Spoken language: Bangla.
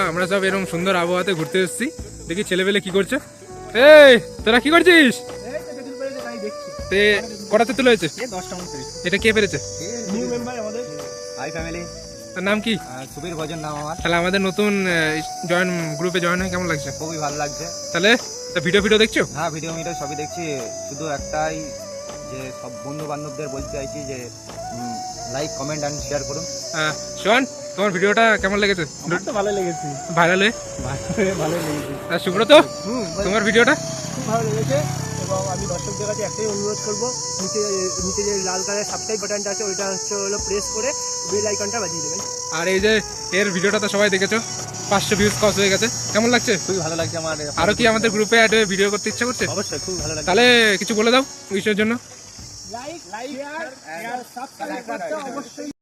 আমরা সব এরকম সুন্দর আবহাওয়াতে ঘুরতে এসেছি। দেখি ছেলেবেলে কি করছে। এই তোরা কি করছিস? তে কটাতে তুলে হয়েছে? এটা কে পেরেছে? তার নাম কি? সুবীর ভজন নাম আমার। তাহলে আমাদের নতুন গ্রুপে জয়েন হয়ে কেমন লাগছে? খুবই ভালো লাগছে। তাহলে ভিডিও দেখছো? হ্যাঁ, ভিডিও সবই দেখছি। শুধু একটাই যে সব বন্ধু বান্ধবদের বলতে চাইছি যে লাইক, কমেন্ট এন্ড শেয়ার করুন। শোন, তোমার ভিডিওটা কেমন লেগেছে? ভালো লেগেছে। ভাইরাল হয়ে ভালো লেগেছে। আর সুব্রত, তোমার ভিডিওটা? খুব ভালো লেগেছে এবং আমি দর্শকদের কাছে একটাই অনুরোধ করবো, নিচে যে লাল কালার সাবস্ক্রাইব বাটনটা আছে ওইটা হলো প্রেস করে বেল আইকনটা বাজিয়ে দেবেন। আর এই যে এর ভিডিওটা তো সবাই দেখেছো, 500 ভিউজ ক্রস হয়ে গেছে। কেমন লাগছে? খুবই ভালো লাগছে আমার। আরো কি আমাদের গ্রুপে অ্যাড হয়ে ভিডিও করতে ইচ্ছা করছে? অবশ্যই খুব ভালো লাগছে। তাহলে কিছু বলে দাও বিষয়ের জন্য। লাইক, শেয়ার, সাবস্ক্রাইব করতে অবশ্যই।